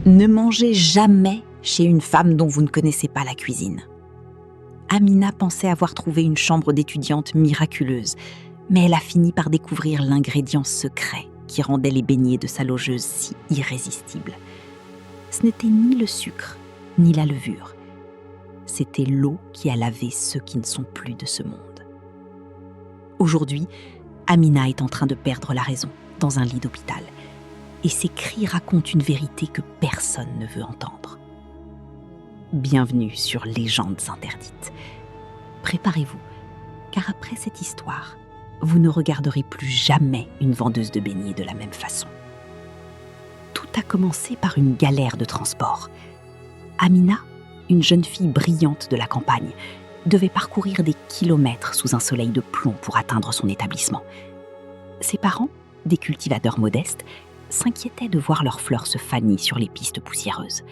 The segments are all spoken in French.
Ne mangez jamais chez une femme dont vous ne connaissez pas la cuisine. Amina pensait avoir trouvé une chambre d'étudiante miraculeuse, mais elle a fini par découvrir l'ingrédient secret qui rendait les beignets de sa logeuse si irrésistibles. Ce n'était ni le sucre, ni la levure. C'était l'eau qui a lavé ceux qui ne sont plus de ce monde. Aujourd'hui, Amina est en train de perdre la raison dans un lit d'hôpital. Et ses cris racontent une vérité que personne ne veut entendre. Bienvenue sur Légendes interdites. Préparez-vous, car après cette histoire, vous ne regarderez plus jamais une vendeuse de beignets de la même façon. Tout a commencé par une galère de transport. Amina, une jeune fille brillante de la campagne, devait parcourir des kilomètres sous un soleil de plomb pour atteindre son établissement. Ses parents, des cultivateurs modestes, s'inquiétaient de voir leurs fleurs se faner sur les pistes poussiéreuses.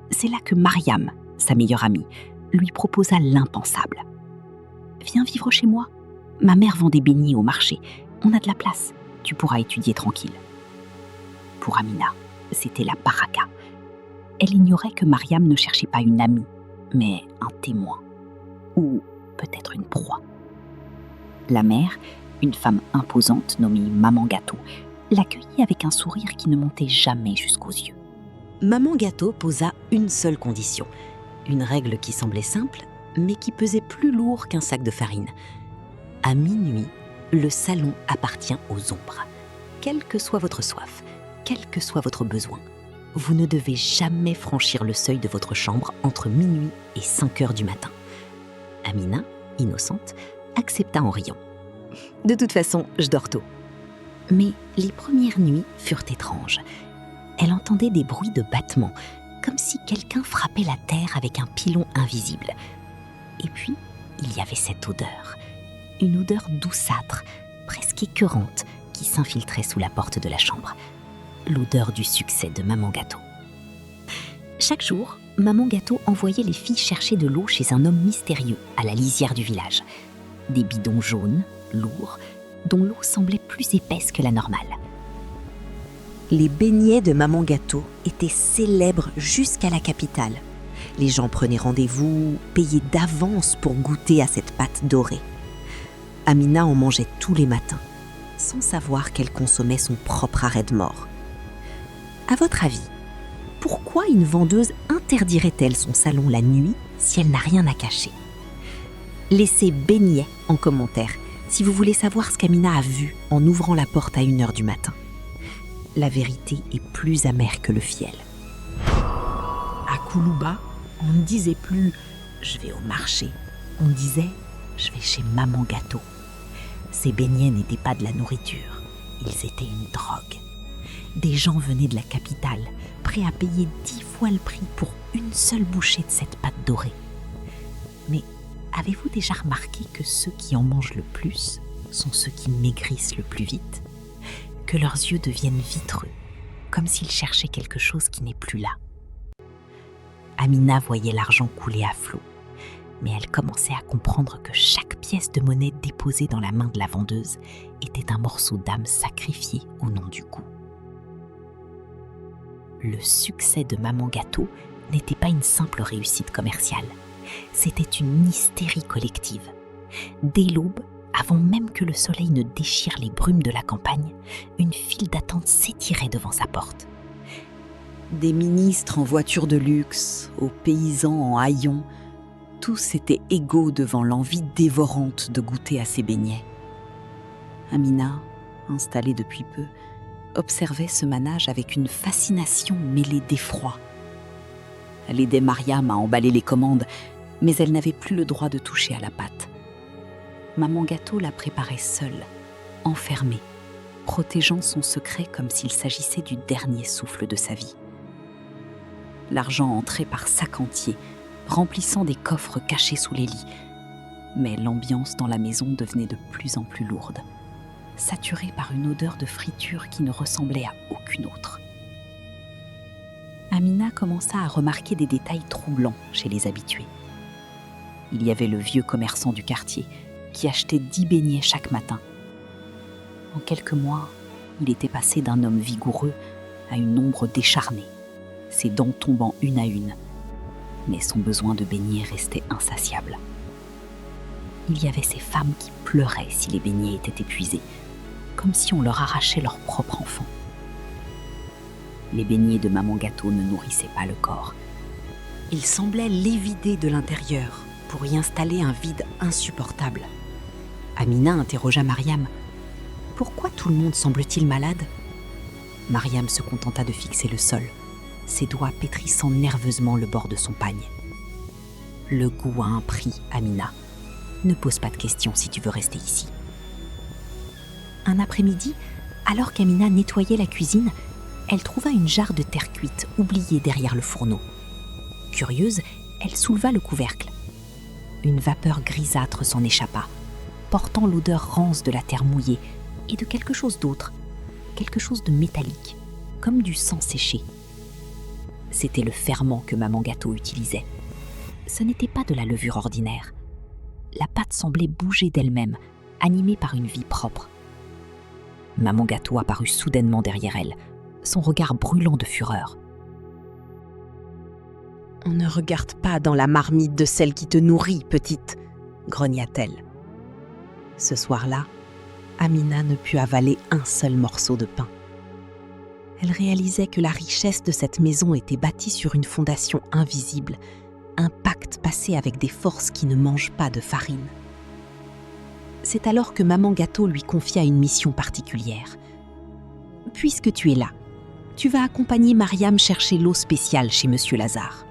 C'est là que Mariam, sa meilleure amie, lui proposa l'impensable. « Viens vivre chez moi. Ma mère vend des beignets au marché. On a de la place. Tu pourras étudier tranquille. » Pour Amina, c'était la baraka. Elle ignorait que Mariam ne cherchait pas une amie, mais un témoin. Ou peut-être une proie. La mère, une femme imposante nommée Maman Gâteau, l'accueillit avec un sourire qui ne montait jamais jusqu'aux yeux. Maman Gâteau posa une seule condition, une règle qui semblait simple, mais qui pesait plus lourd qu'un sac de farine. À minuit, le salon appartient aux ombres. Quelle que soit votre soif, quel que soit votre besoin, vous ne devez jamais franchir le seuil de votre chambre entre minuit et 5 heures du matin. Amina, innocente, accepta en riant. De toute façon, je dors tôt. Mais les premières nuits furent étranges. Elle entendait des bruits de battements, comme si quelqu'un frappait la terre avec un pilon invisible. Et puis, il y avait cette odeur, une odeur douceâtre, presque écœurante, qui s'infiltrait sous la porte de la chambre. L'odeur du succès de Maman Gâteau. Chaque jour, Maman Gâteau envoyait les filles chercher de l'eau chez un homme mystérieux à la lisière du village. Des bidons jaunes, lourds, dont l'eau semblait plus épaisse que la normale. Les beignets de Maman Gâteau étaient célèbres jusqu'à la capitale. Les gens prenaient rendez-vous, payaient d'avance pour goûter à cette pâte dorée. Amina en mangeait tous les matins, sans savoir qu'elle consommait son propre arrêt de mort. À votre avis, pourquoi une vendeuse interdirait-elle son salon la nuit si elle n'a rien à cacher ? Laissez beignets en commentaire si vous voulez savoir ce qu'Amina a vu en ouvrant la porte à 1h du matin. La vérité est plus amère que le fiel. À Koulouba, on ne disait plus « je vais au marché », on disait « je vais chez Maman Gâteau ». Ces beignets n'étaient pas de la nourriture, ils étaient une drogue. Des gens venaient de la capitale, prêts à payer 10 fois le prix pour une seule bouchée de cette pâte dorée. Mais avez-vous déjà remarqué que ceux qui en mangent le plus sont ceux qui maigrissent le plus vite ? Que leurs yeux deviennent vitreux, comme s'ils cherchaient quelque chose qui n'est plus là. Amina voyait l'argent couler à flot, mais elle commençait à comprendre que chaque pièce de monnaie déposée dans la main de la vendeuse était un morceau d'âme sacrifié au nom du goût. Le succès de Maman Gâteau n'était pas une simple réussite commerciale, c'était une hystérie collective. Dès l'aube, avant même que le soleil ne déchire les brumes de la campagne, une file d'attente s'étirait devant sa porte. Des ministres en voiture de luxe, aux paysans en haillons, tous étaient égaux devant l'envie dévorante de goûter à ces beignets. Amina, installée depuis peu, observait ce manège avec une fascination mêlée d'effroi. Elle aidait Mariam à emballer les commandes, mais elle n'avait plus le droit de toucher à la pâte. Maman Gâteau la préparait seule, enfermée, protégeant son secret comme s'il s'agissait du dernier souffle de sa vie. L'argent entrait par sacs entiers, remplissant des coffres cachés sous les lits. Mais l'ambiance dans la maison devenait de plus en plus lourde, saturée par une odeur de friture qui ne ressemblait à aucune autre. Amina commença à remarquer des détails troublants chez les habitués. Il y avait le vieux commerçant du quartier qui achetait 10 beignets chaque matin. En quelques mois, il était passé d'un homme vigoureux à une ombre décharnée, ses dents tombant une à une. Mais son besoin de beignets restait insatiable. Il y avait ces femmes qui pleuraient si les beignets étaient épuisés, comme si on leur arrachait leur propre enfant. Les beignets de Maman Gâteau ne nourrissaient pas le corps. Ils semblaient l'évider de l'intérieur pour y installer un vide insupportable. Amina interrogea Mariam. « Pourquoi tout le monde semble-t-il malade ?» Mariam se contenta de fixer le sol, ses doigts pétrissant nerveusement le bord de son pagne. « Le goût a un prix, Amina. Ne pose pas de questions si tu veux rester ici. » Un après-midi, alors qu'Amina nettoyait la cuisine, elle trouva une jarre de terre cuite oubliée derrière le fourneau. Curieuse, elle souleva le couvercle. Une vapeur grisâtre s'en échappa, portant l'odeur rance de la terre mouillée et de quelque chose d'autre, quelque chose de métallique, comme du sang séché. C'était le ferment que Maman Gâteau utilisait. Ce n'était pas de la levure ordinaire. La pâte semblait bouger d'elle-même, animée par une vie propre. Maman Gâteau apparut soudainement derrière elle, son regard brûlant de fureur. « On ne regarde pas dans la marmite de celle qui te nourrit, petite, » grogna-t-elle. Ce soir-là, Amina ne put avaler un seul morceau de pain. Elle réalisait que la richesse de cette maison était bâtie sur une fondation invisible, un pacte passé avec des forces qui ne mangent pas de farine. C'est alors que Maman Gâteau lui confia une mission particulière. « Puisque tu es là, tu vas accompagner Mariam chercher l'eau spéciale chez Monsieur Lazare. »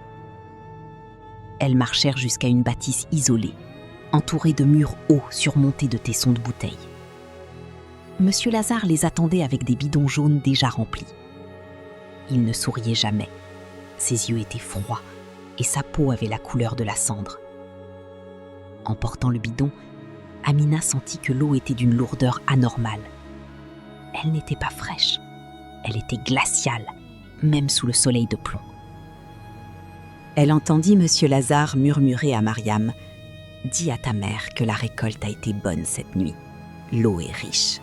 Elles marchèrent jusqu'à une bâtisse isolée, entourée de murs hauts surmontés de tessons de bouteilles. Monsieur Lazare les attendait avec des bidons jaunes déjà remplis. Il ne souriait jamais. Ses yeux étaient froids et sa peau avait la couleur de la cendre. En portant le bidon, Amina sentit que l'eau était d'une lourdeur anormale. Elle n'était pas fraîche, elle était glaciale, même sous le soleil de plomb. Elle entendit Monsieur Lazare murmurer à Mariam « Dis à ta mère que la récolte a été bonne cette nuit. L'eau est riche. »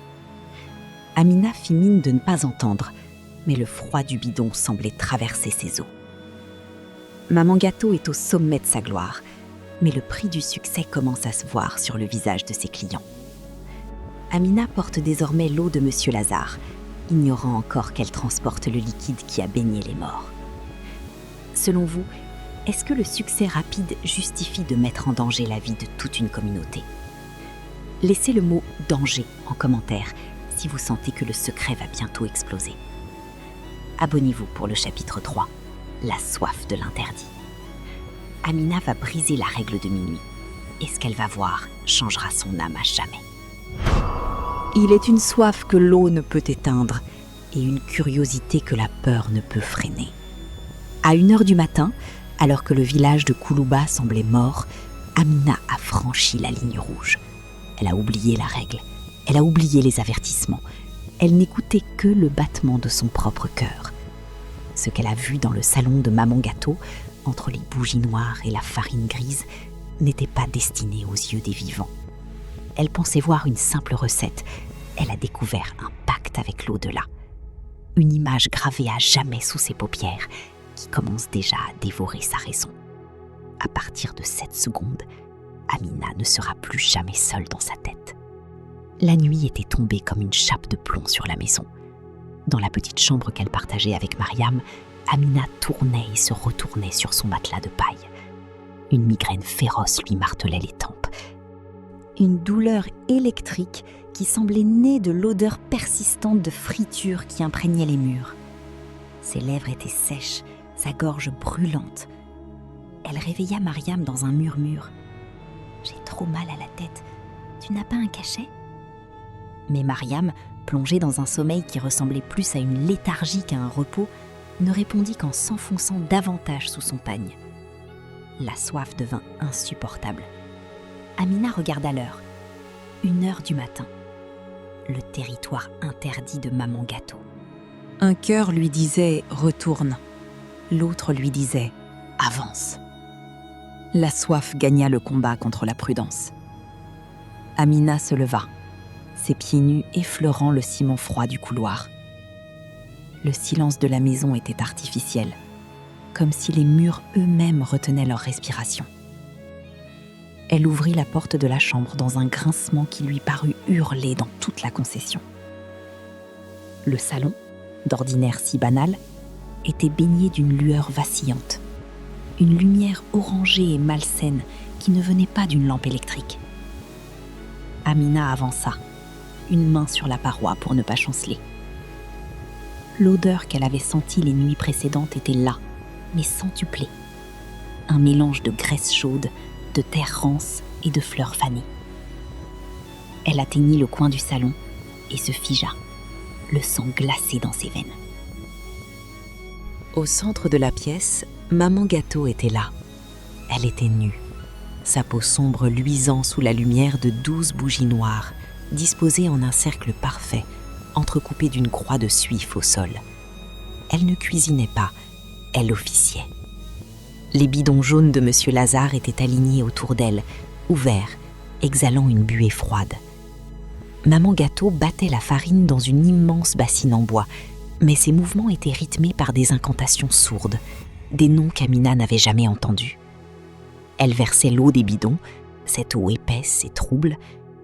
Amina fit mine de ne pas entendre, mais le froid du bidon semblait traverser ses os. Maman Gâteau est au sommet de sa gloire, mais le prix du succès commence à se voir sur le visage de ses clients. Amina porte désormais l'eau de Monsieur Lazare, ignorant encore qu'elle transporte le liquide qui a baigné les morts. Selon vous, est-ce que le succès rapide justifie de mettre en danger la vie de toute une communauté ? Laissez le mot « danger » en commentaire si vous sentez que le secret va bientôt exploser. Abonnez-vous pour le chapitre 3, la soif de l'interdit. Amina va briser la règle de minuit, et ce qu'elle va voir changera son âme à jamais. Il est une soif que l'eau ne peut éteindre, et une curiosité que la peur ne peut freiner. À 1h du matin, alors que le village de Koulouba semblait mort, Amina a franchi la ligne rouge. Elle a oublié la règle, elle a oublié les avertissements. Elle n'écoutait que le battement de son propre cœur. Ce qu'elle a vu dans le salon de Maman Gâteau, entre les bougies noires et la farine grise, n'était pas destiné aux yeux des vivants. Elle pensait voir une simple recette. Elle a découvert un pacte avec l'au-delà. Une image gravée à jamais sous ses paupières, qui commence déjà à dévorer sa raison. À partir de cette seconde, Amina ne sera plus jamais seule dans sa tête. La nuit était tombée comme une chape de plomb sur la maison. Dans la petite chambre qu'elle partageait avec Mariam, Amina tournait et se retournait sur son matelas de paille. Une migraine féroce lui martelait les tempes. Une douleur électrique qui semblait née de l'odeur persistante de friture qui imprégnait les murs. Ses lèvres étaient sèches, sa gorge brûlante. Elle réveilla Mariam dans un murmure. « J'ai trop mal à la tête. Tu n'as pas un cachet ?» Mais Mariam, plongée dans un sommeil qui ressemblait plus à une léthargie qu'à un repos, ne répondit qu'en s'enfonçant davantage sous son pagne. La soif devint insupportable. Amina regarda l'heure. 1h du matin. Le territoire interdit de Maman Gâteau. Un cœur lui disait « retourne ». L'autre lui disait « avance ». La soif gagna le combat contre la prudence. Amina se leva, ses pieds nus effleurant le ciment froid du couloir. Le silence de la maison était artificiel, comme si les murs eux-mêmes retenaient leur respiration. Elle ouvrit la porte de la chambre dans un grincement qui lui parut hurler dans toute la concession. Le salon, d'ordinaire si banal, était baigné d'une lueur vacillante. Une lumière orangée et malsaine qui ne venait pas d'une lampe électrique. Amina avança, une main sur la paroi pour ne pas chanceler. L'odeur qu'elle avait sentie les nuits précédentes était là, mais centuplée. Un mélange de graisse chaude, de terre rance et de fleurs fanées. Elle atteignit le coin du salon et se figea, le sang glacé dans ses veines. Au centre de la pièce, Maman Gâteau était là. Elle était nue, sa peau sombre luisant sous la lumière de 12 bougies noires, disposées en un cercle parfait, entrecoupé d'une croix de suif au sol. Elle ne cuisinait pas, elle officiait. Les bidons jaunes de Monsieur Lazare étaient alignés autour d'elle, ouverts, exhalant une buée froide. Maman Gâteau battait la farine dans une immense bassine en bois, mais ses mouvements étaient rythmés par des incantations sourdes, des noms qu'Amina n'avait jamais entendus. Elle versait l'eau des bidons, cette eau épaisse et trouble,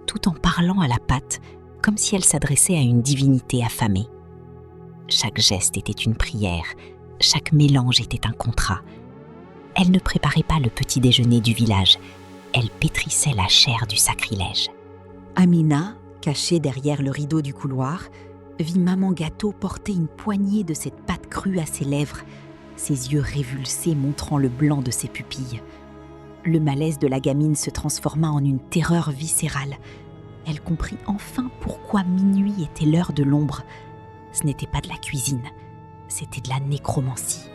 tout en parlant à la pâte, comme si elle s'adressait à une divinité affamée. Chaque geste était une prière, chaque mélange était un contrat. Elle ne préparait pas le petit déjeuner du village, elle pétrissait la chair du sacrilège. Amina, cachée derrière le rideau du couloir, vit Maman Gâteau porter une poignée de cette pâte crue à ses lèvres, ses yeux révulsés montrant le blanc de ses pupilles. Le malaise de la gamine se transforma en une terreur viscérale. Elle comprit enfin pourquoi minuit était l'heure de l'ombre. Ce n'était pas de la cuisine, c'était de la nécromancie.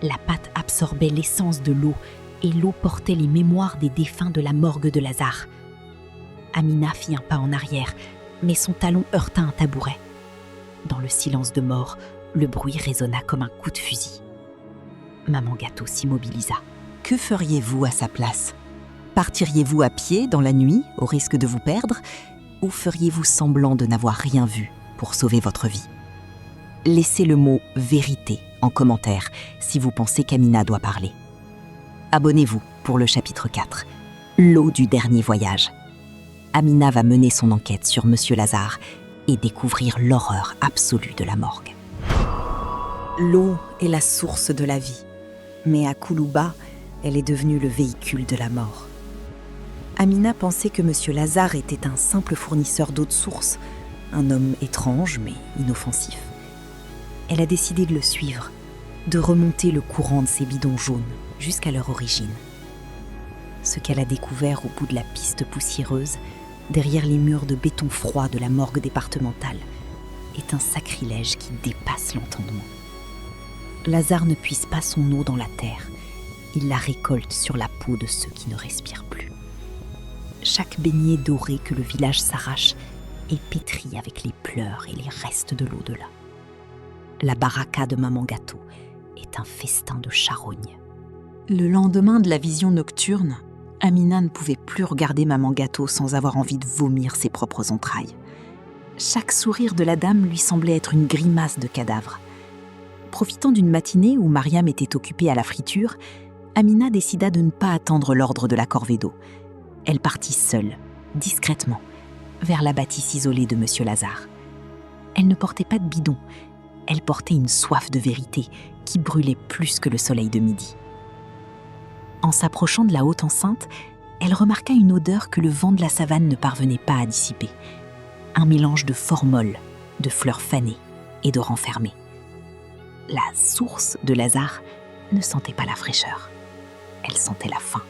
La pâte absorbait l'essence de l'eau et l'eau portait les mémoires des défunts de la morgue de Lazare. Amina fit un pas en arrière, mais son talon heurta un tabouret. Dans le silence de mort, le bruit résonna comme un coup de fusil. Maman Gâteau s'immobilisa. Que feriez-vous à sa place ? Partiriez-vous à pied dans la nuit, au risque de vous perdre, ou feriez-vous semblant de n'avoir rien vu pour sauver votre vie ? Laissez le mot « vérité » en commentaire si vous pensez qu'Amina doit parler. Abonnez-vous pour le chapitre 4, l'eau du dernier voyage. Amina va mener son enquête sur Monsieur Lazare et découvrir l'horreur absolue de la morgue. L'eau est la source de la vie, mais à Koulouba, elle est devenue le véhicule de la mort. Amina pensait que Monsieur Lazare était un simple fournisseur d'eau de source, un homme étrange mais inoffensif. Elle a décidé de le suivre, de remonter le courant de ces bidons jaunes jusqu'à leur origine. Ce qu'elle a découvert au bout de la piste poussiéreuse, derrière les murs de béton froid de la morgue départementale, est un sacrilège qui dépasse l'entendement. Lazare ne puise pas son eau dans la terre, il la récolte sur la peau de ceux qui ne respirent plus. Chaque beignet doré que le village s'arrache est pétri avec les pleurs et les restes de l'au-delà. La baraka de Maman Gâteau est un festin de charogne. Le lendemain de la vision nocturne, Amina ne pouvait plus regarder Maman Gâteau sans avoir envie de vomir ses propres entrailles. Chaque sourire de la dame lui semblait être une grimace de cadavre. Profitant d'une matinée où Mariam était occupée à la friture, Amina décida de ne pas attendre l'ordre de la corvée d'eau. Elle partit seule, discrètement, vers la bâtisse isolée de Monsieur Lazare. Elle ne portait pas de bidon, elle portait une soif de vérité qui brûlait plus que le soleil de midi. En s'approchant de la haute enceinte, elle remarqua une odeur que le vent de la savane ne parvenait pas à dissiper. Un mélange de formol, de fleurs fanées et de renfermées. La source de Lazare ne sentait pas la fraîcheur. Elle sentait la faim.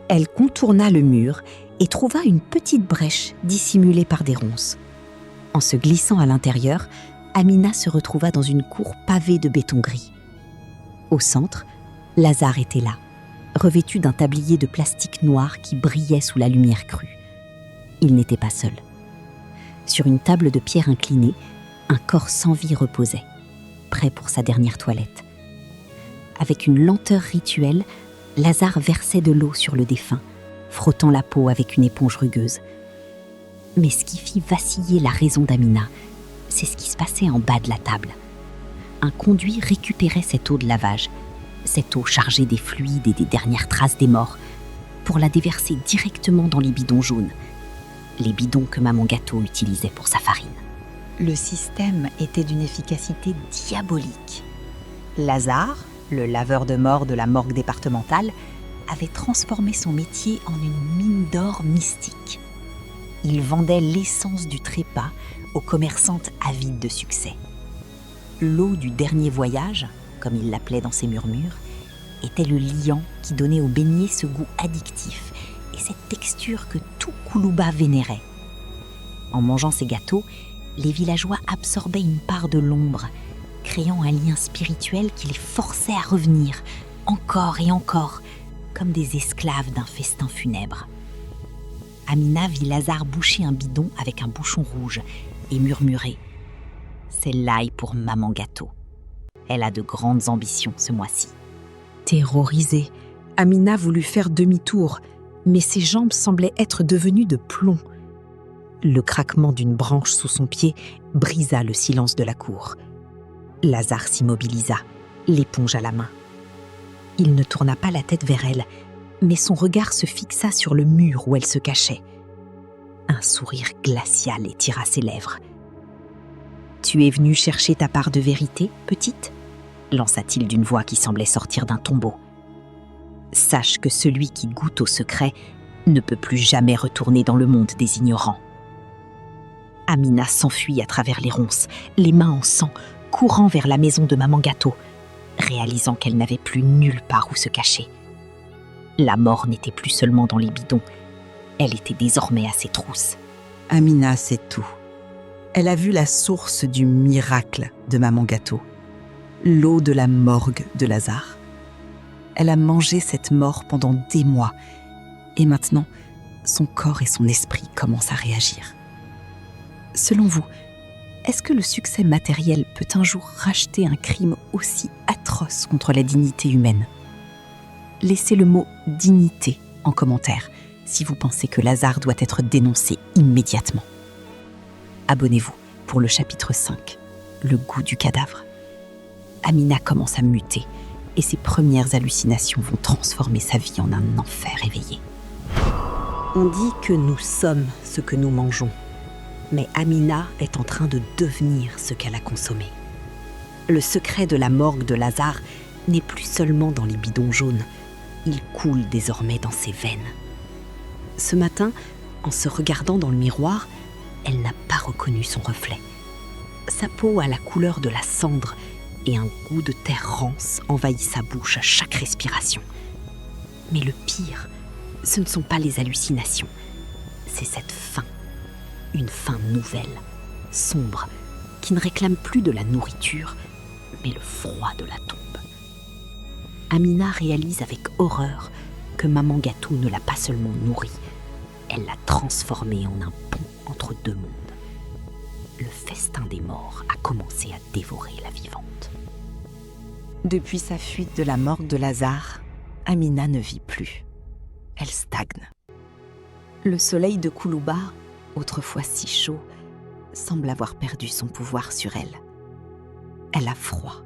Elle contourna le mur et trouva une petite brèche dissimulée par des ronces. En se glissant à l'intérieur, Amina se retrouva dans une cour pavée de béton gris. Au centre, Lazare était là, revêtu d'un tablier de plastique noir qui brillait sous la lumière crue. Il n'était pas seul. Sur une table de pierre inclinée, un corps sans vie reposait, prêt pour sa dernière toilette. Avec une lenteur rituelle, Lazare versait de l'eau sur le défunt, frottant la peau avec une éponge rugueuse. Mais ce qui fit vaciller la raison d'Amina, c'est ce qui se passait en bas de la table. un conduit récupérait cette eau de lavage, cette eau chargée des fluides et des dernières traces des morts, pour la déverser directement dans les bidons jaunes, les bidons que Maman Gâteau utilisait pour sa farine. Le système était d'une efficacité diabolique. Lazare, le laveur de morts de la morgue départementale, avait transformé son métier en une mine d'or mystique. Il vendait l'essence du trépas aux commerçantes avides de succès. L'eau du dernier voyage, comme il l'appelait dans ses murmures, était le liant qui donnait au beignet ce goût addictif et cette texture que tout Koulouba vénérait. En mangeant ces gâteaux, les villageois absorbaient une part de l'ombre, créant un lien spirituel qui les forçait à revenir, encore et encore, comme des esclaves d'un festin funèbre. Amina vit Lazare boucher un bidon avec un bouchon rouge et murmurer « C'est l'ail pour Maman Gâteau. Elle a de grandes ambitions ce mois-ci. » Terrorisée, Amina voulut faire demi-tour, mais ses jambes semblaient être devenues de plomb. Le craquement d'une branche sous son pied brisa le silence de la cour. Lazare s'immobilisa, l'éponge à la main. Il ne tourna pas la tête vers elle, mais son regard se fixa sur le mur où elle se cachait. Un sourire glacial étira ses lèvres. « Tu es venue chercher ta part de vérité, petite ?» lança-t-il d'une voix qui semblait sortir d'un tombeau. « Sache que celui qui goûte au secret ne peut plus jamais retourner dans le monde des ignorants. » Amina s'enfuit à travers les ronces, les mains en sang, courant vers la maison de Maman Gâteau, réalisant qu'elle n'avait plus nulle part où se cacher. La mort n'était plus seulement dans les bidons, elle était désormais à ses trousses. Amina sait tout. Elle a vu la source du miracle de Maman Gâteau, l'eau de la morgue de Lazare. Elle a mangé cette mort pendant des mois, et maintenant, son corps et son esprit commencent à réagir. Selon vous, est-ce que le succès matériel peut un jour racheter un crime aussi atroce contre la dignité humaine ? Laissez le mot « dignité » en commentaire si vous pensez que Lazare doit être dénoncé immédiatement. Abonnez-vous pour le chapitre 5, le goût du cadavre. Amina commence à muter et ses premières hallucinations vont transformer sa vie en un enfer éveillé. On dit que nous sommes ce que nous mangeons. Mais Amina est en train de devenir ce qu'elle a consommé. Le secret de la morgue de Lazare n'est plus seulement dans les bidons jaunes, il coule désormais dans ses veines. Ce matin, en se regardant dans le miroir, elle n'a pas reconnu son reflet. Sa peau a la couleur de la cendre et un goût de terre rance envahit sa bouche à chaque respiration. Mais le pire, ce ne sont pas les hallucinations, c'est cette faim. Une faim nouvelle, sombre, qui ne réclame plus de la nourriture, mais le froid de la tombe. Amina réalise avec horreur que Maman Gâteau ne l'a pas seulement nourrie, elle l'a transformée en un pont entre deux mondes. Le festin des morts a commencé à dévorer la vivante. Depuis sa fuite de la morgue de Lazare, Amina ne vit plus. Elle stagne. Le soleil de Koulouba, autrefois si chaud, semble avoir perdu son pouvoir sur elle. Elle a froid.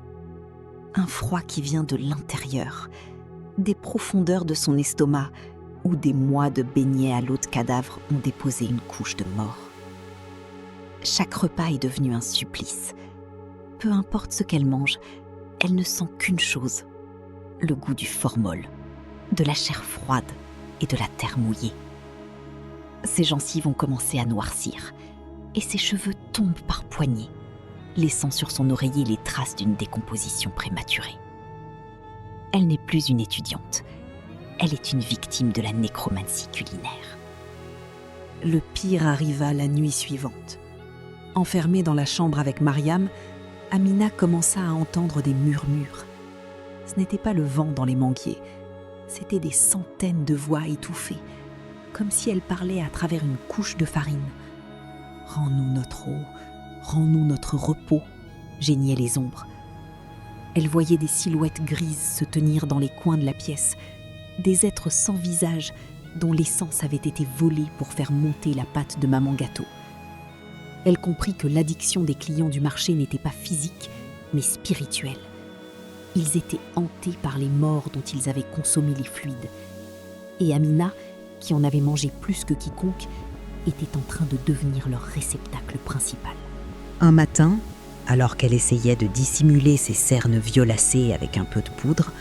Un froid qui vient de l'intérieur, des profondeurs de son estomac, où des mois de beignets à l'eau de cadavre ont déposé une couche de mort. Chaque repas est devenu un supplice. Peu importe ce qu'elle mange, elle ne sent qu'une chose, le goût du formol, de la chair froide et de la terre mouillée. Ses gencives ont commencé à noircir et ses cheveux tombent par poignées, laissant sur son oreiller les traces d'une décomposition prématurée. Elle n'est plus une étudiante, elle est une victime de la nécromancie culinaire. Le pire arriva la nuit suivante. Enfermée dans la chambre avec Mariam, Amina commença à entendre des murmures. Ce n'était pas le vent dans les manguiers, c'étaient des centaines de voix étouffées, comme si elle parlait à travers une couche de farine. « Rends-nous notre eau, rends-nous notre repos », geignaient les ombres. Elle voyait des silhouettes grises se tenir dans les coins de la pièce, des êtres sans visage dont l'essence avait été volée pour faire monter la pâte de Maman Gâteau. Elle comprit que l'addiction des clients du marché n'était pas physique, mais spirituelle. Ils étaient hantés par les morts dont ils avaient consommé les fluides. Et Amina, qui en avait mangé plus que quiconque, était en train de devenir leur réceptacle principal. Un matin, alors qu'elle essayait de dissimuler ses cernes violacées avec un peu de poudre,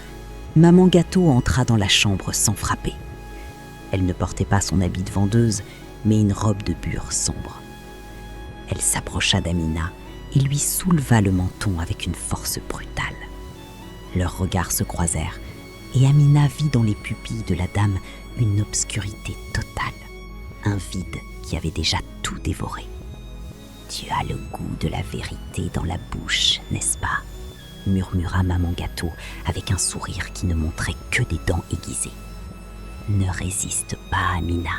Maman Gâteau entra dans la chambre sans frapper. Elle ne portait pas son habit de vendeuse, mais une robe de bure sombre. Elle s'approcha d'Amina et lui souleva le menton avec une force brutale. Leurs regards se croisèrent et Amina vit dans les pupilles de la dame une obscurité totale, un vide qui avait déjà tout dévoré. « Tu as le goût de la vérité dans la bouche, n'est-ce pas ?» murmura Maman Gâteau avec un sourire qui ne montrait que des dents aiguisées. « Ne résiste pas, Amina.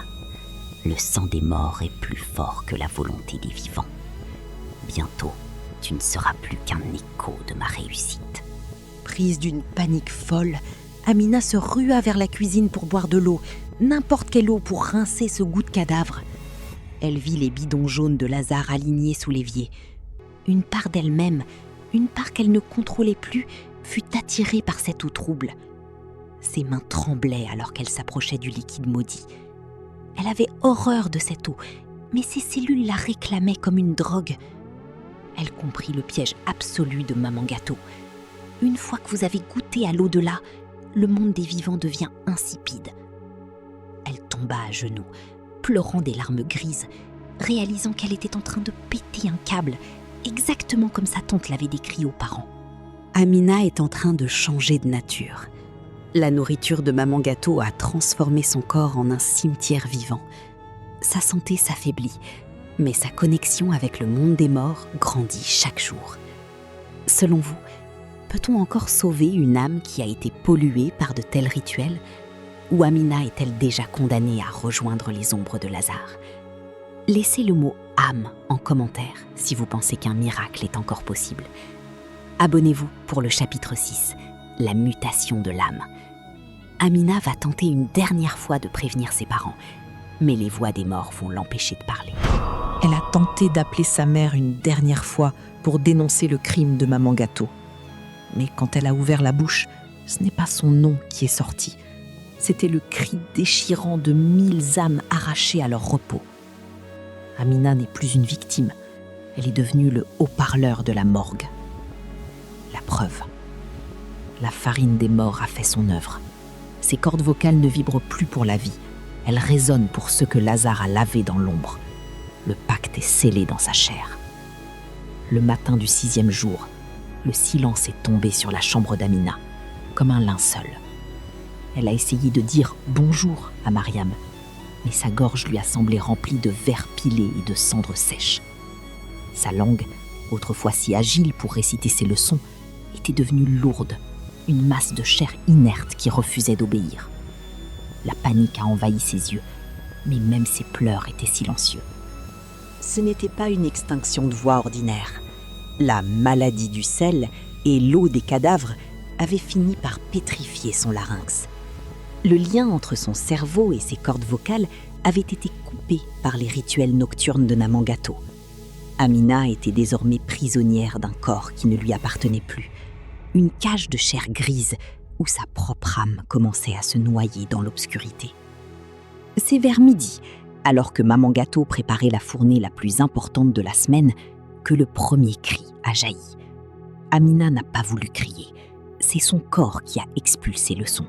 Le sang des morts est plus fort que la volonté des vivants. Bientôt, tu ne seras plus qu'un écho de ma réussite. » Prise d'une panique folle, Amina se rua vers la cuisine pour boire de l'eau, n'importe quelle eau pour rincer ce goût de cadavre. Elle vit les bidons jaunes de Lazare alignés sous l'évier. Une part d'elle-même, une part qu'elle ne contrôlait plus, fut attirée par cette eau trouble. Ses mains tremblaient alors qu'elle s'approchait du liquide maudit. Elle avait horreur de cette eau, mais ses cellules la réclamaient comme une drogue. Elle comprit le piège absolu de Maman Gâteau. Une fois que vous avez goûté à l'au-delà, le monde des vivants devient insipide. Elle tomba à genoux, pleurant des larmes grises, réalisant qu'elle était en train de péter un câble, exactement comme sa tante l'avait décrit aux parents. Amina est en train de changer de nature. La nourriture de Maman Gâteau a transformé son corps en un cimetière vivant. Sa santé s'affaiblit, mais sa connexion avec le monde des morts grandit chaque jour. Selon vous, peut-on encore sauver une âme qui a été polluée par de tels rituels ? Ou Amina est-elle déjà condamnée à rejoindre les ombres de Lazare ? Laissez le mot « âme » en commentaire si vous pensez qu'un miracle est encore possible. Abonnez-vous pour le chapitre 6, la mutation de l'âme. Amina va tenter une dernière fois de prévenir ses parents, mais les voix des morts vont l'empêcher de parler. Elle a tenté d'appeler sa mère une dernière fois pour dénoncer le crime de Maman Gâteau. Mais quand elle a ouvert la bouche, ce n'est pas son nom qui est sorti. C'était le cri déchirant de 1000 âmes arrachées à leur repos. Amina n'est plus une victime. Elle est devenue le haut-parleur de la morgue. La preuve. La farine des morts a fait son œuvre. Ses cordes vocales ne vibrent plus pour la vie. Elles résonnent pour ceux que Lazare a lavés dans l'ombre. Le pacte est scellé dans sa chair. Le matin du 6e jour, le silence est tombé sur la chambre d'Amina, comme un linceul. Elle a essayé de dire « bonjour » à Mariam, mais sa gorge lui a semblé remplie de vers pilés et de cendres sèches. Sa langue, autrefois si agile pour réciter ses leçons, était devenue lourde, une masse de chair inerte qui refusait d'obéir. La panique a envahi ses yeux, mais même ses pleurs étaient silencieux. Ce n'était pas une extinction de voix ordinaire. La maladie du sel et l'eau des cadavres avaient fini par pétrifier son larynx. Le lien entre son cerveau et ses cordes vocales avait été coupé par les rituels nocturnes de Maman Gâteau. Amina était désormais prisonnière d'un corps qui ne lui appartenait plus, une cage de chair grise où sa propre âme commençait à se noyer dans l'obscurité. C'est vers midi, alors que Maman Gâteau préparait la fournée la plus importante de la semaine, que le premier cri a jailli. Amina n'a pas voulu crier, c'est son corps qui a expulsé le son.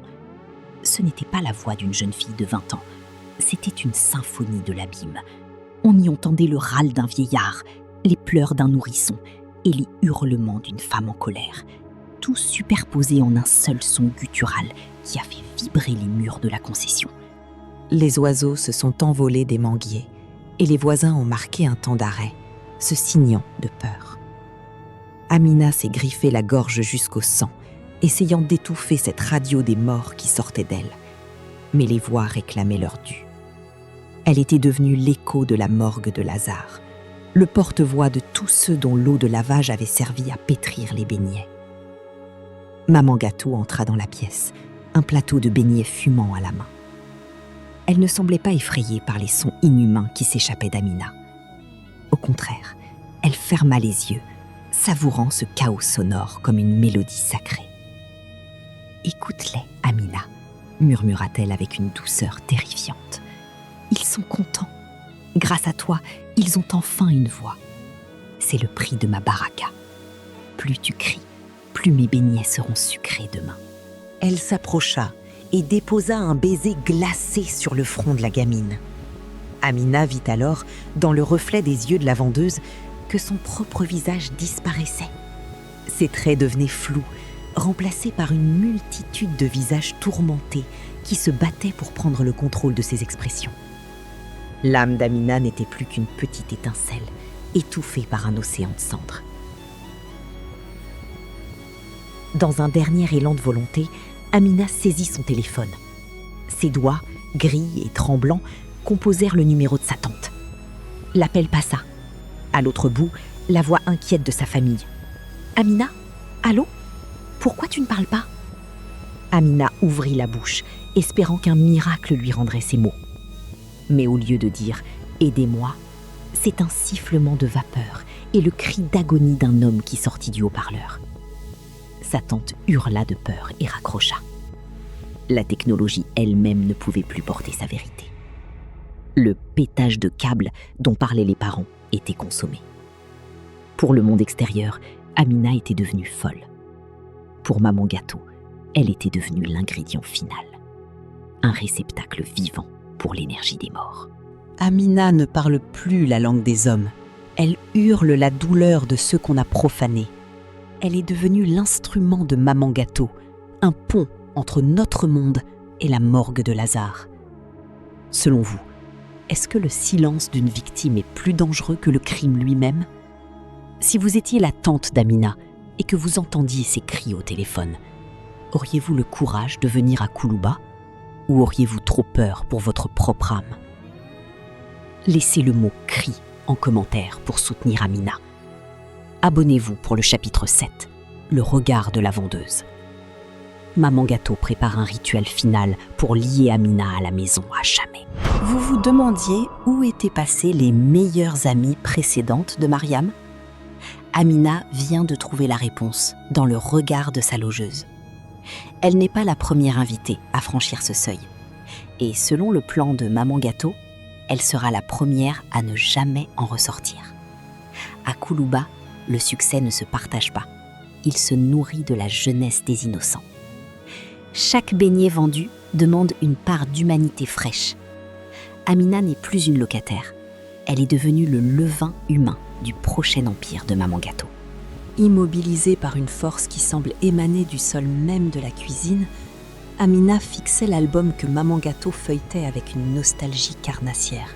Ce n'était pas la voix d'une jeune fille de 20 ans, c'était une symphonie de l'abîme. On y entendait le râle d'un vieillard, les pleurs d'un nourrisson et les hurlements d'une femme en colère, tout superposé en un seul son guttural qui a fait vibrer les murs de la concession. Les oiseaux se sont envolés des manguiers et les voisins ont marqué un temps d'arrêt, se signant de peur. Amina s'est griffé la gorge jusqu'au sang, essayant d'étouffer cette radio des morts qui sortait d'elle. Mais les voix réclamaient leur dû. Elle était devenue l'écho de la morgue de Lazare, le porte-voix de tous ceux dont l'eau de lavage avait servi à pétrir les beignets. Maman Gâteau entra dans la pièce, un plateau de beignets fumant à la main. Elle ne semblait pas effrayée par les sons inhumains qui s'échappaient d'Amina. Au contraire, elle ferma les yeux, savourant ce chaos sonore comme une mélodie sacrée. « Écoute-les, Amina », murmura-t-elle avec une douceur terrifiante. « Ils sont contents. Grâce à toi, ils ont enfin une voix. C'est le prix de ma baraka. Plus tu cries, plus mes beignets seront sucrés demain. » Elle s'approcha et déposa un baiser glacé sur le front de la gamine. Amina vit alors, dans le reflet des yeux de la vendeuse, que son propre visage disparaissait. Ses traits devenaient flous, remplacés par une multitude de visages tourmentés qui se battaient pour prendre le contrôle de ses expressions. L'âme d'Amina n'était plus qu'une petite étincelle, étouffée par un océan de cendres. Dans un dernier élan de volonté, Amina saisit son téléphone. Ses doigts, gris et tremblants, composèrent le numéro de sa tante. L'appel passa. À l'autre bout, la voix inquiète de sa famille. « Amina ? Allô ? Pourquoi tu ne parles pas ?» Amina ouvrit la bouche, espérant qu'un miracle lui rendrait ses mots. Mais au lieu de dire « Aidez-moi », c'est un sifflement de vapeur et le cri d'agonie d'un homme qui sortit du haut-parleur. Sa tante hurla de peur et raccrocha. La technologie elle-même ne pouvait plus porter sa vérité. Le pétage de câbles dont parlaient les parents était consommé. Pour le monde extérieur, Amina était devenue folle. Pour Maman Gâteau, elle était devenue l'ingrédient final. Un réceptacle vivant pour l'énergie des morts. Amina ne parle plus la langue des hommes. Elle hurle la douleur de ceux qu'on a profanés. Elle est devenue l'instrument de Maman Gâteau, un pont entre notre monde et la morgue de Lazare. Selon vous, est-ce que le silence d'une victime est plus dangereux que le crime lui-même ? Si vous étiez la tante d'Amina et que vous entendiez ses cris au téléphone, auriez-vous le courage de venir à Koulouba ou auriez-vous trop peur pour votre propre âme ? Laissez le mot « cri » en commentaire pour soutenir Amina. Abonnez-vous pour le chapitre 7, le regard de la vendeuse. Maman Gâteau prépare un rituel final pour lier Amina à la maison à jamais. Vous vous demandiez où étaient passées les meilleures amies précédentes de Mariam ? Amina vient de trouver la réponse dans le regard de sa logeuse. Elle n'est pas la première invitée à franchir ce seuil. Et selon le plan de Maman Gâteau, elle sera la première à ne jamais en ressortir. À Koulouba, le succès ne se partage pas. Il se nourrit de la jeunesse des innocents. Chaque beignet vendu demande une part d'humanité fraîche. Amina n'est plus une locataire. Elle est devenue le levain humain du prochain empire de Maman Gâteau. Immobilisée par une force qui semble émaner du sol même de la cuisine, Amina fixait l'album que Maman Gâteau feuilletait avec une nostalgie carnassière.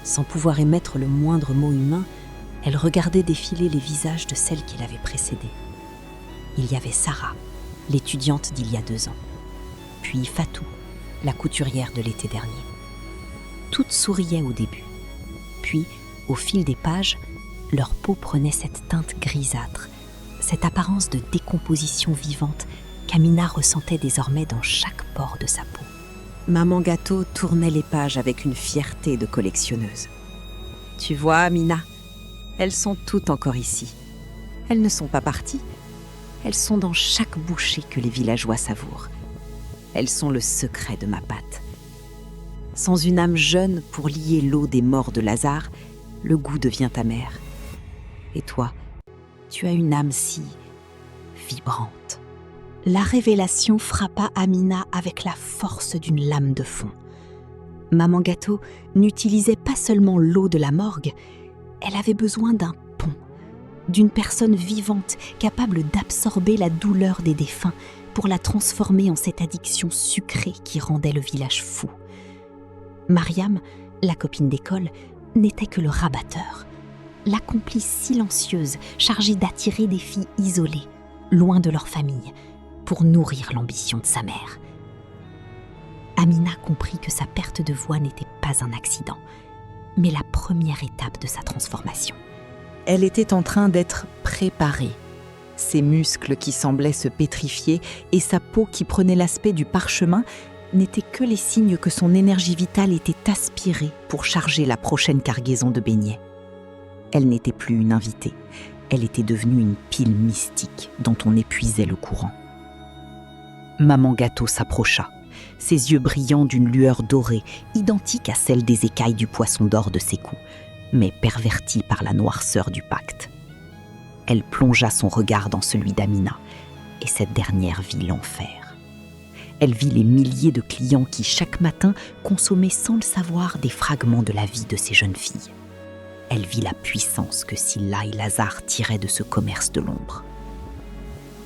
Sans pouvoir émettre le moindre mot humain, elle regardait défiler les visages de celles qui l'avaient précédée. Il y avait Sarah, l'étudiante d'il y a 2 ans, puis Fatou, la couturière de l'été dernier. Toutes souriaient au début, puis, au fil des pages, leur peau prenait cette teinte grisâtre, cette apparence de décomposition vivante qu'Amina ressentait désormais dans chaque pore de sa peau. Maman Gâteau tournait les pages avec une fierté de collectionneuse. « Tu vois, Amina, elles sont toutes encore ici. Elles ne sont pas parties. Elles sont dans chaque bouchée que les villageois savourent. Elles sont le secret de ma pâte. Sans une âme jeune pour lier l'eau des morts de Lazare, le goût devient amer. Et toi, tu as une âme si vibrante. » La révélation frappa Amina avec la force d'une lame de fond. Maman Gâteau n'utilisait pas seulement l'eau de la morgue, elle avait besoin d'un pont, d'une personne vivante capable d'absorber la douleur des défunts pour la transformer en cette addiction sucrée qui rendait le village fou. Mariam, la copine d'école, n'était que le rabatteur, la complice silencieuse chargée d'attirer des filles isolées, loin de leur famille, pour nourrir l'ambition de sa mère. Amina comprit que sa perte de voix n'était pas un accident, mais la première étape de sa transformation. Elle était en train d'être préparée. Ses muscles qui semblaient se pétrifier et sa peau qui prenait l'aspect du parchemin n'étaient que les signes que son énergie vitale était aspirée pour charger la prochaine cargaison de beignets. Elle n'était plus une invitée, Elle était devenue une pile mystique dont on épuisait le courant. Maman Gâteau s'approcha, ses yeux brillants d'une lueur dorée, identique à celle des écailles du poisson d'or de ses coups, mais pervertie par la noirceur du pacte. Elle plongea son regard dans celui d'Amina, et cette dernière vit l'enfer. Elle vit les milliers de clients qui, chaque matin, consommaient sans le savoir des fragments de la vie de ces jeunes filles. Elle vit la puissance que Scylla et Lazare tiraient de ce commerce de l'ombre.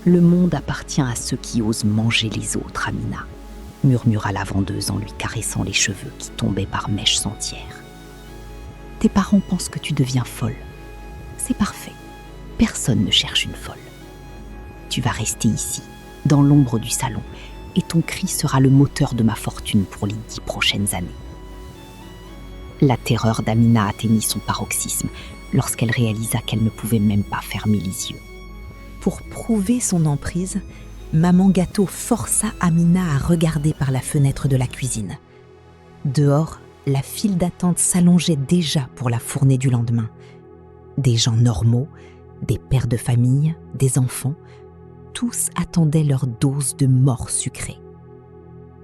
Le monde appartient à ceux qui osent manger les autres, Amina, murmura la vendeuse en lui caressant les cheveux qui tombaient par mèches entières. Tes parents pensent que tu deviens folle. C'est parfait. Personne ne cherche une folle. Tu vas rester ici, dans l'ombre du salon, et ton cri sera le moteur de ma fortune pour les 10 prochaines années. La terreur d'Amina atteignit son paroxysme lorsqu'elle réalisa qu'elle ne pouvait même pas fermer les yeux. Pour prouver son emprise, Maman Gâteau força Amina à regarder par la fenêtre de la cuisine. Dehors, la file d'attente s'allongeait déjà pour la fournée du lendemain. Des gens normaux, des pères de famille, des enfants, tous attendaient leur dose de mort sucrée.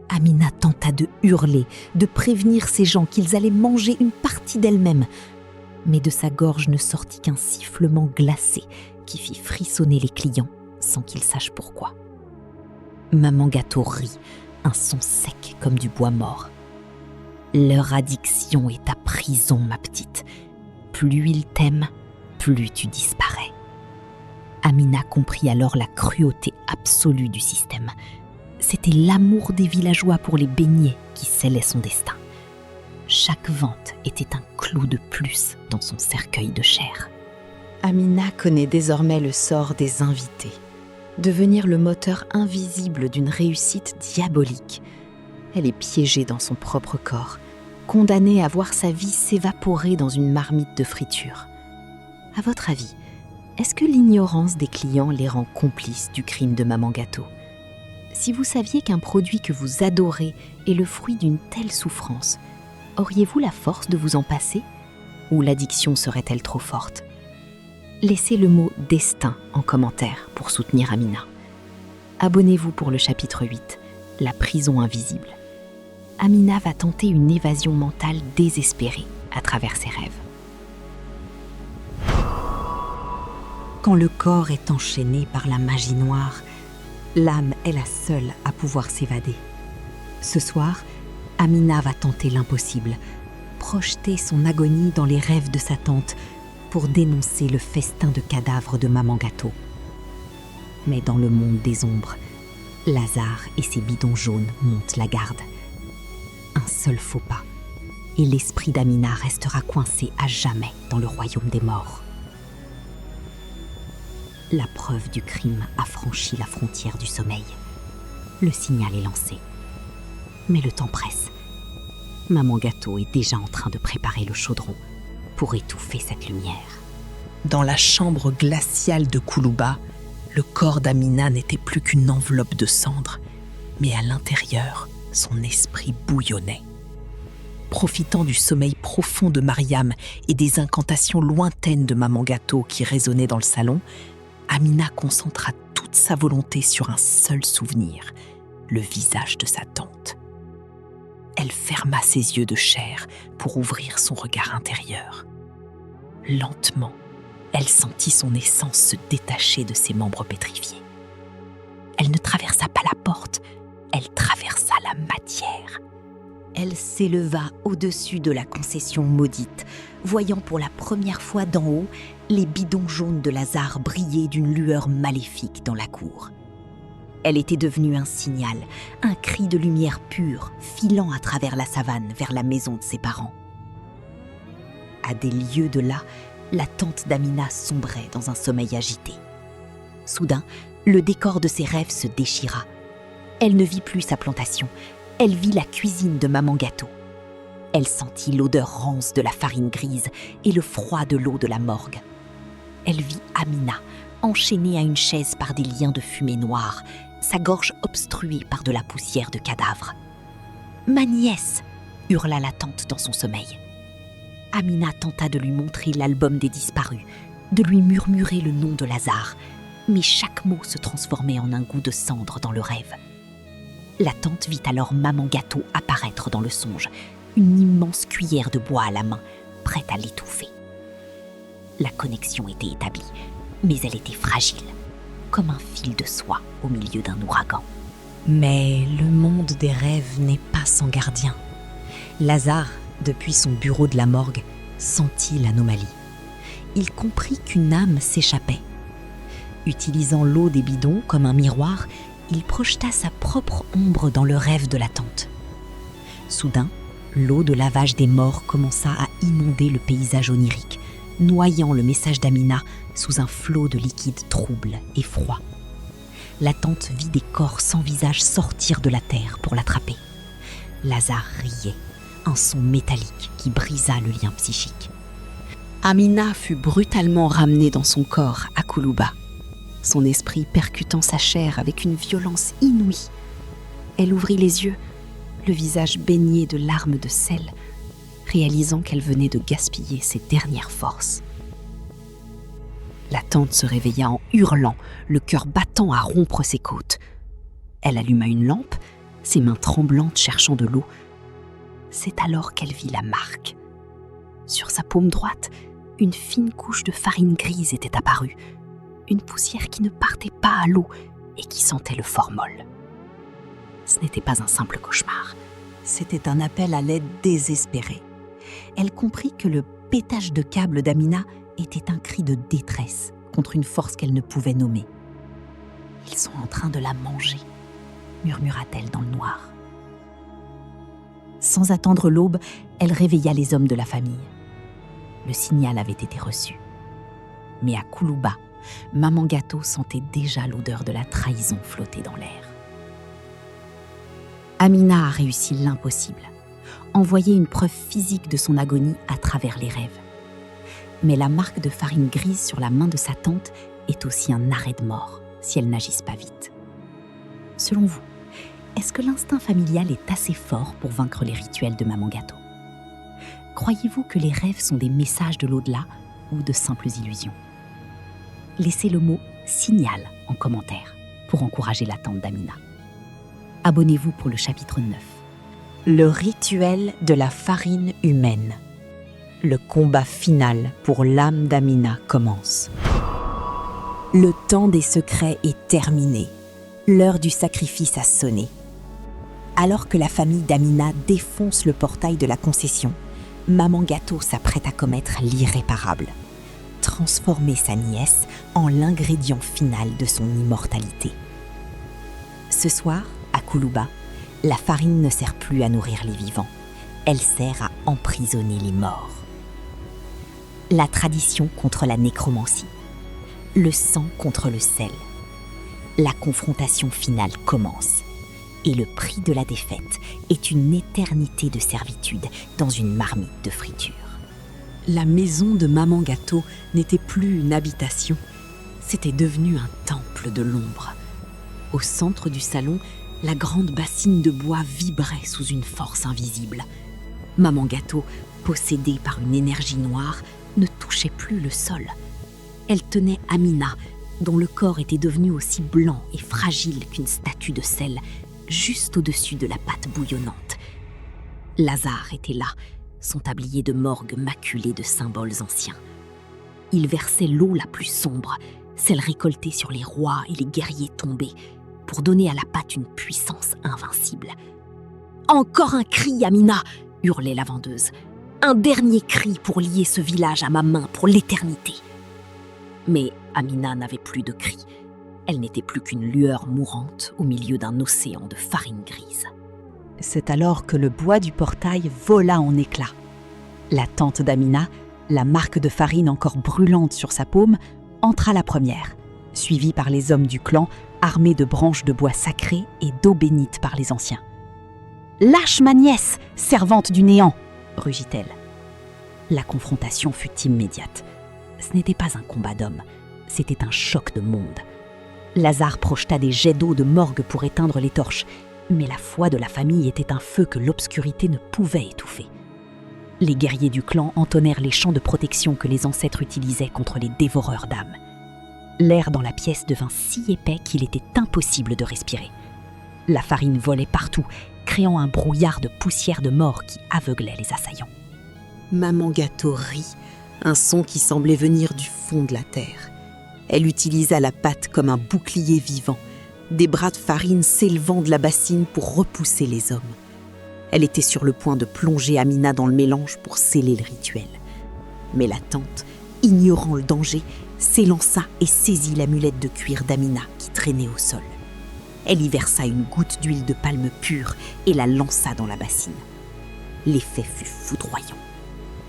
Amina tenta de hurler, de prévenir ces gens qu'ils allaient manger une partie d'elle-même, mais de sa gorge ne sortit qu'un sifflement glacé qui fit frissonner les clients sans qu'ils sachent pourquoi. Maman Gâteau rit, un son sec comme du bois mort. « Leur addiction est ta prison, ma petite. Plus ils t'aiment, plus tu disparais. » Amina comprit alors la cruauté absolue du système. C'était l'amour des villageois pour les beignets qui scellait son destin. Chaque vente était un clou de plus dans son cercueil de chair. Amina connaît désormais le sort des invités. Devenir le moteur invisible d'une réussite diabolique. Elle est piégée dans son propre corps, condamnée à voir sa vie s'évaporer dans une marmite de friture. À votre avis, est-ce que l'ignorance des clients les rend complices du crime de Maman Gâteau ? Si vous saviez qu'un produit que vous adorez est le fruit d'une telle souffrance, auriez-vous la force de vous en passer ? Ou l'addiction serait-elle trop forte ? Laissez le mot « destin » en commentaire pour soutenir Amina. Abonnez-vous pour le chapitre 8, la prison invisible. Amina va tenter une évasion mentale désespérée à travers ses rêves. Quand le corps est enchaîné par la magie noire, l'âme est la seule à pouvoir s'évader. Ce soir, Amina va tenter l'impossible, projeter son agonie dans les rêves de sa tante pour dénoncer le festin de cadavres de Maman Gâteau. Mais dans le monde des ombres, Lazare et ses bidons jaunes montent la garde. Un seul faux pas, et l'esprit d'Amina restera coincé à jamais dans le royaume des morts. La preuve du crime a franchi la frontière du sommeil. Le signal est lancé. Mais le temps presse. Maman Gâteau est déjà en train de préparer le chaudron pour étouffer cette lumière. Dans la chambre glaciale de Koulouba, le corps d'Amina n'était plus qu'une enveloppe de cendres, mais à l'intérieur, son esprit bouillonnait. Profitant du sommeil profond de Mariam et des incantations lointaines de Maman Gâteau qui résonnaient dans le salon, Amina concentra toute sa volonté sur un seul souvenir, le visage de sa tante. Elle ferma ses yeux de chair pour ouvrir son regard intérieur. Lentement, elle sentit son essence se détacher de ses membres pétrifiés. Elle ne traversa pas la porte, elle traversa la matière. Elle s'éleva au-dessus de la concession maudite, voyant pour la première fois d'en haut les bidons jaunes de Lazare briller d'une lueur maléfique dans la cour. Elle était devenue un signal, un cri de lumière pure, filant à travers la savane vers la maison de ses parents. À des lieues de là, la tante d'Amina sombrait dans un sommeil agité. Soudain, le décor de ses rêves se déchira. Elle ne vit plus sa plantation, elle vit la cuisine de Maman Gâteau. Elle sentit l'odeur rance de la farine grise et le froid de l'eau de la morgue. Elle vit Amina, enchaînée à une chaise par des liens de fumée noire, sa gorge obstruée par de la poussière de cadavres. « Ma nièce !» hurla la tante dans son sommeil. Amina tenta de lui montrer l'album des disparus, de lui murmurer le nom de Lazare, mais chaque mot se transformait en un goût de cendre dans le rêve. La tante vit alors Maman Gâteau apparaître dans le songe, une immense cuillère de bois à la main, prête à l'étouffer. La connexion était établie, mais elle était fragile, comme un fil de soie au milieu d'un ouragan. Mais le monde des rêves n'est pas sans gardien. Lazare, depuis son bureau de la morgue, sentit l'anomalie. Il comprit qu'une âme s'échappait. Utilisant l'eau des bidons comme un miroir, il projeta sa propre ombre dans le rêve de la tante. Soudain, l'eau de lavage des morts commença à inonder le paysage onirique, noyant le message d'Amina sous un flot de liquide trouble et froid. La tante vit des corps sans visage sortir de la terre pour l'attraper. Lazare riait, un son métallique qui brisa le lien psychique. Amina fut brutalement ramenée dans son corps à Koulouba, son esprit percutant sa chair avec une violence inouïe. Elle ouvrit les yeux, le visage baigné de larmes de sel, réalisant qu'elle venait de gaspiller ses dernières forces. La tante se réveilla en hurlant, le cœur battant à rompre ses côtes. Elle alluma une lampe, ses mains tremblantes cherchant de l'eau. C'est alors qu'elle vit la marque. Sur sa paume droite, une fine couche de farine grise était apparue, une poussière qui ne partait pas à l'eau et qui sentait le formol. Ce n'était pas un simple cauchemar, c'était un appel à l'aide désespéré. Elle comprit que le pétage de câble d'Amina était un cri de détresse contre une force qu'elle ne pouvait nommer. « Ils sont en train de la manger », murmura-t-elle dans le noir. Sans attendre l'aube, elle réveilla les hommes de la famille. Le signal avait été reçu. Mais à Koulouba, Maman Gâteau sentait déjà l'odeur de la trahison flotter dans l'air. Amina a réussi l'impossible, envoyer une preuve physique de son agonie à travers les rêves. Mais la marque de farine grise sur la main de sa tante est aussi un arrêt de mort si elle n'agisse pas vite. Selon vous, est-ce que l'instinct familial est assez fort pour vaincre les rituels de Maman Gâteau ? Croyez-vous que les rêves sont des messages de l'au-delà ou de simples illusions ? Laissez le mot « signal » en commentaire pour encourager la tante d'Amina. Abonnez-vous pour le chapitre 9. Le rituel de la farine humaine. Le combat final pour l'âme d'Amina commence. Le temps des secrets est terminé. L'heure du sacrifice a sonné. Alors que la famille d'Amina défonce le portail de la concession, Maman Gâteau s'apprête à commettre l'irréparable. Transformer sa nièce en l'ingrédient final de son immortalité. Ce soir, à Koulouba, la farine ne sert plus à nourrir les vivants. Elle sert à emprisonner les morts. La tradition contre la nécromancie. Le sang contre le sel. La confrontation finale commence. Et le prix de la défaite est une éternité de servitude dans une marmite de friture. La maison de Maman Gâteau n'était plus une habitation, c'était devenu un temple de l'ombre. Au centre du salon, la grande bassine de bois vibrait sous une force invisible. Maman Gâteau, possédée par une énergie noire, ne touchait plus le sol. Elle tenait Amina, dont le corps était devenu aussi blanc et fragile qu'une statue de sel, juste au-dessus de la pâte bouillonnante. Lazare était là, son tablier de morgue maculé de symboles anciens. Il versait l'eau la plus sombre, celle récoltée sur les rois et les guerriers tombés, pour donner à la pâte une puissance invincible. « Encore un cri, Amina !» hurlait la vendeuse. « Un dernier cri pour lier ce village à ma main pour l'éternité !» Mais Amina n'avait plus de cri. Elle n'était plus qu'une lueur mourante au milieu d'un océan de farine grise. C'est alors que le bois du portail vola en éclats. La tante d'Amina, la marque de farine encore brûlante sur sa paume, entra la première, suivie par les hommes du clan, armés de branches de bois sacrées et d'eau bénite par les anciens. « Lâche ma nièce, servante du néant !» rugit-elle. La confrontation fut immédiate. Ce n'était pas un combat d'hommes, c'était un choc de monde. Lazare projeta des jets d'eau de morgue pour éteindre les torches, mais la foi de la famille était un feu que l'obscurité ne pouvait étouffer. Les guerriers du clan entonnèrent les chants de protection que les ancêtres utilisaient contre les dévoreurs d'âmes. L'air dans la pièce devint si épais qu'il était impossible de respirer. La farine volait partout, créant un brouillard de poussière de mort qui aveuglait les assaillants. Maman Gâteau rit, un son qui semblait venir du fond de la terre. Elle utilisa la pâte comme un bouclier vivant, des bras de farine s'élevant de la bassine pour repousser les hommes. Elle était sur le point de plonger Amina dans le mélange pour sceller le rituel. Mais la tante, ignorant le danger, s'élança et saisit l'amulette de cuir d'Amina qui traînait au sol. Elle y versa une goutte d'huile de palme pure et la lança dans la bassine. L'effet fut foudroyant.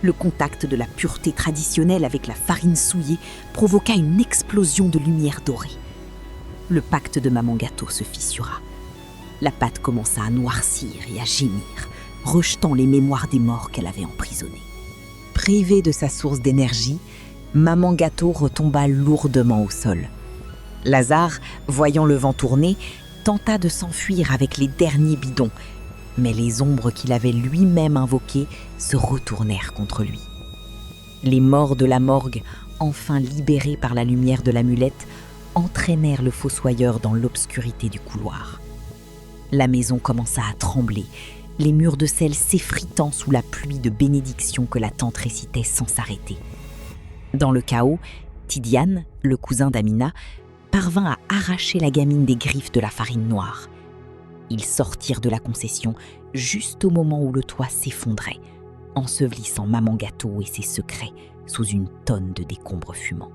Le contact de la pureté traditionnelle avec la farine souillée provoqua une explosion de lumière dorée. Le pacte de Maman Gâteau se fissura. La pâte commença à noircir et à gémir, rejetant les mémoires des morts qu'elle avait emprisonnés. Privée de sa source d'énergie, Maman Gâteau retomba lourdement au sol. Lazare, voyant le vent tourner, tenta de s'enfuir avec les derniers bidons, mais les ombres qu'il avait lui-même invoquées se retournèrent contre lui. Les morts de la morgue, enfin libérés par la lumière de l'amulette, entraînèrent le fossoyeur dans l'obscurité du couloir. La maison commença à trembler, les murs de sel s'effritant sous la pluie de bénédictions que la tante récitait sans s'arrêter. Dans le chaos, Tidiane, le cousin d'Amina, parvint à arracher la gamine des griffes de la farine noire. Ils sortirent de la concession juste au moment où le toit s'effondrait, ensevelissant Maman Gâteau et ses secrets sous une tonne de décombres fumants.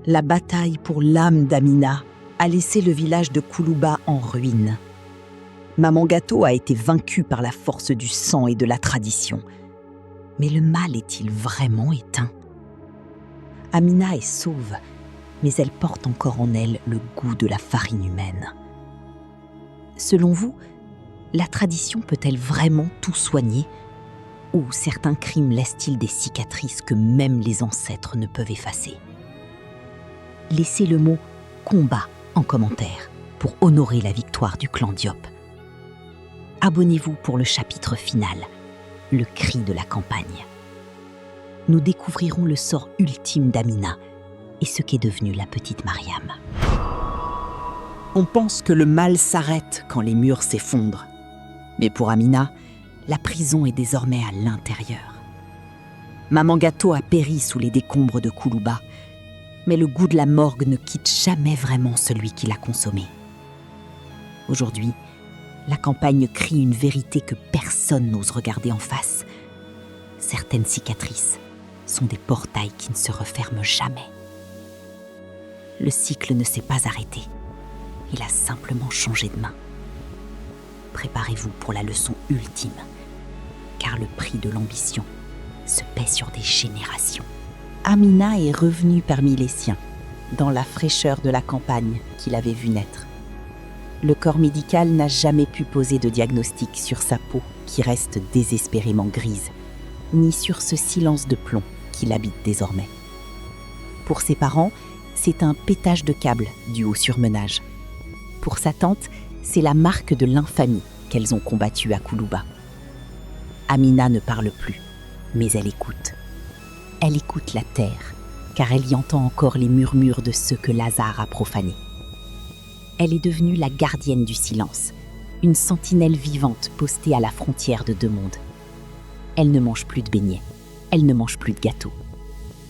La bataille pour l'âme d'Amina a laissé le village de Koulouba en ruine. Maman Gâteau a été vaincue par la force du sang et de la tradition. Mais le mal est-il vraiment éteint ? Amina est sauve, mais elle porte encore en elle le goût de la farine humaine. Selon vous, la tradition peut-elle vraiment tout soigner ? Ou certains crimes laissent-ils des cicatrices que même les ancêtres ne peuvent effacer ? Laissez le mot « combat » en commentaire pour honorer la victoire du clan Diop. Abonnez-vous pour le chapitre final, le cri de la campagne. Nous découvrirons le sort ultime d'Amina et ce qu'est devenue la petite Mariam. On pense que le mal s'arrête quand les murs s'effondrent. Mais pour Amina, la prison est désormais à l'intérieur. Maman Gâteau a péri sous les décombres de Koulouba, mais le goût de la morgue ne quitte jamais vraiment celui qui l'a consommé. Aujourd'hui, la campagne crie une vérité que personne n'ose regarder en face. Certaines cicatrices sont des portails qui ne se referment jamais. Le cycle ne s'est pas arrêté. Il a simplement changé de main. Préparez-vous pour la leçon ultime, car le prix de l'ambition se paie sur des générations. Amina est revenue parmi les siens, dans la fraîcheur de la campagne qu'il avait vue naître. Le corps médical n'a jamais pu poser de diagnostic sur sa peau qui reste désespérément grise, ni sur ce silence de plomb qui l'habite désormais. Pour ses parents, c'est un pétage de câble dû au surmenage. Pour sa tante, c'est la marque de l'infamie qu'elles ont combattue à Koulouba. Amina ne parle plus, mais elle écoute. Elle écoute la terre, car elle y entend encore les murmures de ceux que Lazare a profanés. Elle est devenue la gardienne du silence, une sentinelle vivante postée à la frontière de deux mondes. Elle ne mange plus de beignets, elle ne mange plus de gâteaux.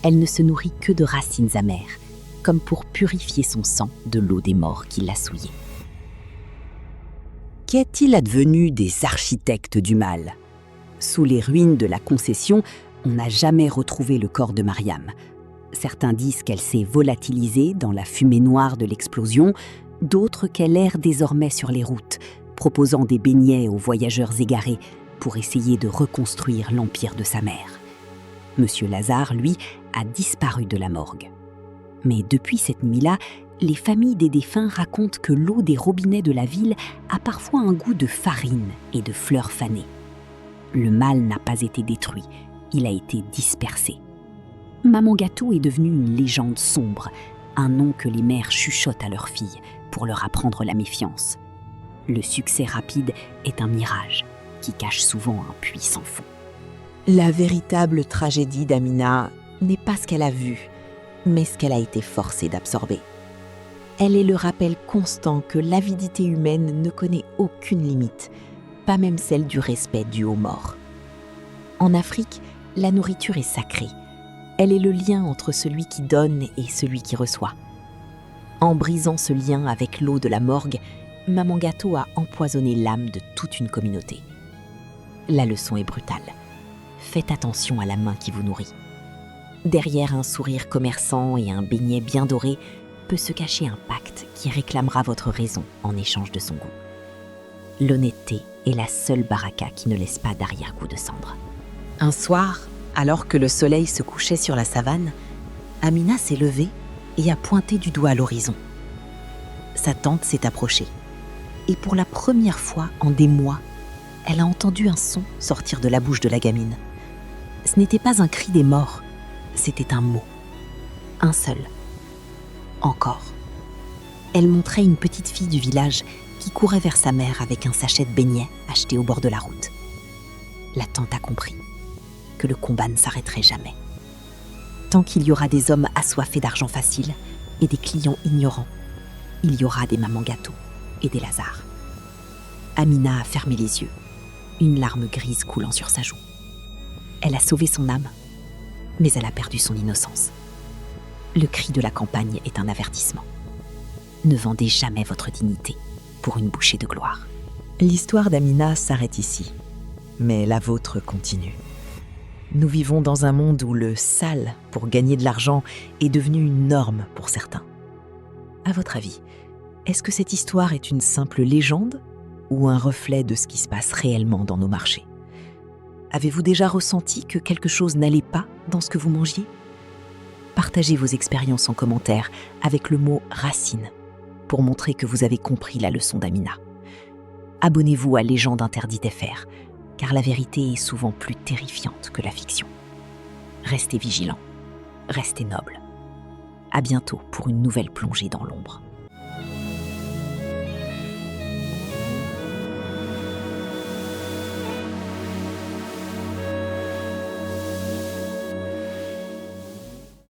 Elle ne se nourrit que de racines amères, comme pour purifier son sang de l'eau des morts qui l'a souillé. Qu'est-il advenu des architectes du mal ? Sous les ruines de la concession, on n'a jamais retrouvé le corps de Mariam. Certains disent qu'elle s'est volatilisée dans la fumée noire de l'explosion, d'autres qu'elle erre désormais sur les routes, proposant des beignets aux voyageurs égarés pour essayer de reconstruire l'empire de sa mère. Monsieur Lazare, lui, a disparu de la morgue. Mais depuis cette nuit-là, les familles des défunts racontent que l'eau des robinets de la ville a parfois un goût de farine et de fleurs fanées. Le mal n'a pas été détruit, il a été dispersé. Maman Gâteau est devenue une légende sombre, un nom que les mères chuchotent à leurs filles pour leur apprendre la méfiance. Le succès rapide est un mirage qui cache souvent un puits sans fond. La véritable tragédie d'Amina n'est pas ce qu'elle a vu, mais ce qu'elle a été forcée d'absorber. Elle est le rappel constant que l'avidité humaine ne connaît aucune limite, pas même celle du respect dû aux morts. En Afrique, la nourriture est sacrée. Elle est le lien entre celui qui donne et celui qui reçoit. En brisant ce lien avec l'eau de la morgue, Maman Gâteau a empoisonné l'âme de toute une communauté. La leçon est brutale. Faites attention à la main qui vous nourrit. Derrière un sourire commerçant et un beignet bien doré peut se cacher un pacte qui réclamera votre raison en échange de son goût. L'honnêteté est la seule baraka qui ne laisse pas d'arrière-goût de cendre. Un soir, alors que le soleil se couchait sur la savane, Amina s'est levée et a pointé du doigt à l'horizon. Sa tante s'est approchée. Et pour la première fois en des mois, elle a entendu un son sortir de la bouche de la gamine. Ce n'était pas un cri des morts, c'était un mot. Un seul. Encore. Elle montrait une petite fille du village qui courait vers sa mère avec un sachet de beignets acheté au bord de la route. La tante a compris que le combat ne s'arrêterait jamais. Tant qu'il y aura des hommes assoiffés d'argent facile et des clients ignorants, il y aura des mamans gâteaux et des Lazars. Amina a fermé les yeux, une larme grise coulant sur sa joue. Elle a sauvé son âme, mais elle a perdu son innocence. Le cri de la campagne est un avertissement. Ne vendez jamais votre dignité pour une bouchée de gloire. L'histoire d'Amina s'arrête ici, mais la vôtre continue. Nous vivons dans un monde où le sale pour gagner de l'argent est devenu une norme pour certains. À votre avis, est-ce que cette histoire est une simple légende ou un reflet de ce qui se passe réellement dans nos marchés? Avez-vous déjà ressenti que quelque chose n'allait pas dans ce que vous mangiez? Partagez vos expériences en commentaire avec le mot « racine » pour montrer que vous avez compris la leçon d'Amina. Abonnez-vous à Légende Interdite FR, car la vérité est souvent plus terrifiante que la fiction. Restez vigilants, restez nobles. À bientôt pour une nouvelle plongée dans l'ombre.